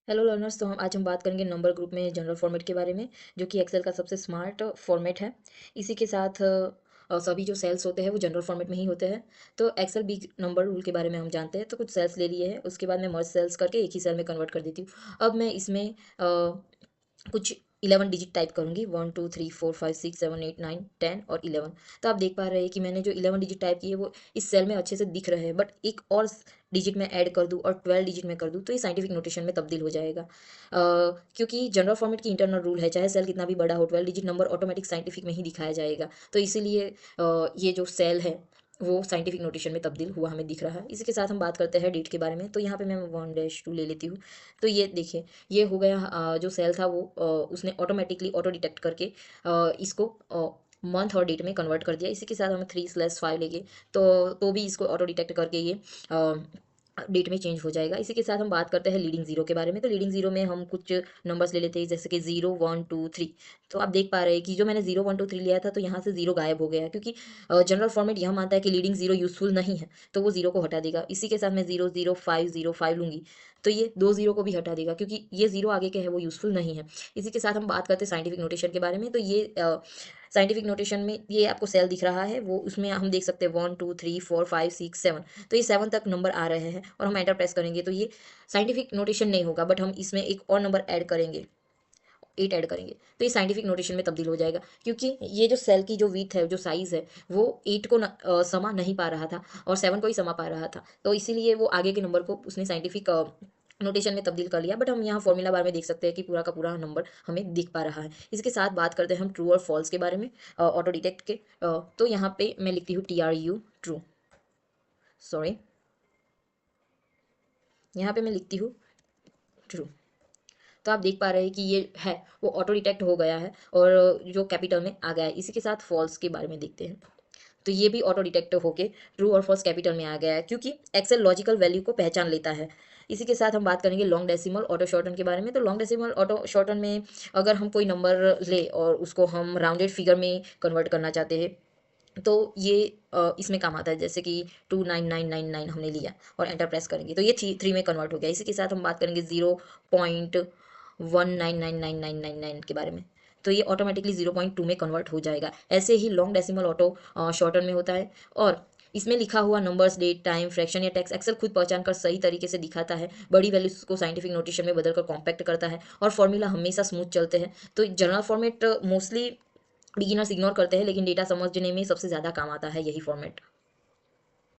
Hello learners. तो आज हम बात करेंगे नंबर ग्रुप में जनरल फॉर्मेट के बारे में, जो कि एक्सेल का सबसे स्मार्ट फॉर्मेट है। इसी के साथ सभी जो सेल्स होते हैं वो जनरल फॉर्मेट में ही होते हैं। तो एक्सेल बिग नंबर रूल के बारे में हम जानते हैं। तो कुछ सेल्स ले लिए हैं, उसके बाद मैं मर्ज सेल्स करके एक ही सेल में कन्वर्ट कर देती हूँ। अब मैं इसमें कुछ 11 डिजिट टाइप करूंगी, 1 2 3 4 5 6 7 8 9 10 और 11। तो आप देख पा रहे हैं कि मैंने जो 11 डिजिट टाइप किए वो इस सेल में अच्छे से दिख रहे हैं, बट एक और डिजिट में ऐड कर दूं और 12 डिजिट में कर दूं तो ये साइंटिफिक नोटेशन में तब्दील हो जाएगा। क्योंकि जनरल फॉर्मेट की इंटरनल रूल है, चाहे सेल कितना भी बड़ा हो, 12 डिजिट नंबर ऑटोमेटिक साइंटिफिक में ही दिखाया जाएगा। तो इसीलिए ये जो सेल है वो साइंटिफिक नोटेशन में तब्दील हुआ हमें दिख रहा है। इसी के साथ हम बात करते हैं डेट के बारे में। तो यहाँ पे मैं 1-2 ले लेती हूँ। तो ये देखिए, ये हो गया। जो सेल था वो उसने ऑटोमेटिकली ऑटो डिटेक्ट करके इसको मंथ और डेट में कन्वर्ट कर दिया। इसी के साथ हमें 3/5 लेंगे तो भी इसको ऑटो डिटेक्ट करके ये डेट में चेंज हो जाएगा। इसी के साथ हम बात करते हैं लीडिंग जीरो के बारे में। तो लीडिंग जीरो में हम कुछ नंबर्स ले लेते हैं, जैसे कि 0 1 2 3। तो आप देख पा रहे हैं कि जो मैंने 0 1 2 3 लिया था तो यहाँ से जीरो गायब हो गया, क्योंकि जनरल फॉर्मेट यह मानता है कि लीडिंग जीरो यूजफुल नहीं है, तो वो जीरो को हटा देगा। इसी के साथ मैं 0 0 5 0 5 लूंगी तो ये दो जीरो को भी हटा देगा, क्योंकि ये जीरो आगे के है वो यूजफुल नहीं है। इसी के साथ हम बात करते हैं साइंटिफिक नोटेशन के बारे में। तो ये साइंटिफिक नोटेशन में ये आपको सेल दिख रहा है, वो उसमें हम देख सकते हैं 1 2 3 4 5 6 7। तो ये 7 तक नंबर आ रहे हैं और हम एंटर प्रेस करेंगे तो ये साइंटिफिक नोटेशन नहीं होगा, बट हम इसमें एक और नंबर ऐड करेंगे, 8 ऐड करेंगे तो ये साइंटिफिक नोटेशन में तब्दील हो जाएगा। क्योंकि ये जो सेल की जो विड्थ है, जो साइज है, वो 8 को समा नहीं पा रहा था और 7 को ही समा पा रहा था। तो इसीलिए वो आगे के नंबर को उसने साइंटिफिक नोटेशन में तब्दील कर लिया। बट हम यहाँ फॉर्मूला बार में देख सकते हैं कि पूरा का पूरा नंबर हमें दिख पा रहा है। इसके साथ बात करते हैं हम ट्रू और फॉल्स के बारे में, ऑटो डिटेक्ट के। तो यहाँ पे मैं लिखती हूँ TRU ट्रू, सॉरी, यहाँ पे मैं लिखती हूँ ट्रू। तो आप देख पा रहे हैं कि ये है वो ऑटो डिटेक्ट हो गया है और जो कैपिटल में आ गया है। इसी के साथ फॉल्स के बारे में देखते हैं। तो ये भी ऑटो डिटेक्ट होके ट्रू और फॉल्स कैपिटल में आ गया है, क्योंकि एक्सेल लॉजिकल वैल्यू को पहचान लेता है। इसी के साथ हम बात करेंगे लॉन्ग डेसिमल ऑटो शॉर्टन के बारे में। तो लॉन्ग डेसिमल ऑटो शॉर्टन में अगर हम कोई नंबर ले और उसको हम राउंडेड फिगर में कन्वर्ट करना चाहते हैं तो ये इसमें काम आता है। जैसे कि 29999 हमने लिया और एंटर प्रेस करेंगे तो ये 3 में कन्वर्ट हो गया। इसी के साथ हम बात करेंगे 0.1999999 के बारे में। तो ये ऑटोमेटिकली 0.2 में कन्वर्ट हो जाएगा। ऐसे ही लॉन्ग डेसिमल ऑटो शॉर्टन में होता है। और इसमें लिखा हुआ नंबर्स, डेट, टाइम, फ्रैक्शन या टेक्स्ट एक्सेल खुद पहचान कर सही तरीके से दिखाता है। बड़ी वैल्यूज को साइंटिफिक नोटेशन में बदलकर कॉम्पैक्ट करता है और फॉर्मूला हमेशा स्मूथ चलते हैं। तो general format mostly beginners ignore करते हैं, लेकिन डेटा समझने में सबसे ज़्यादा काम आता है यही फॉर्मेट।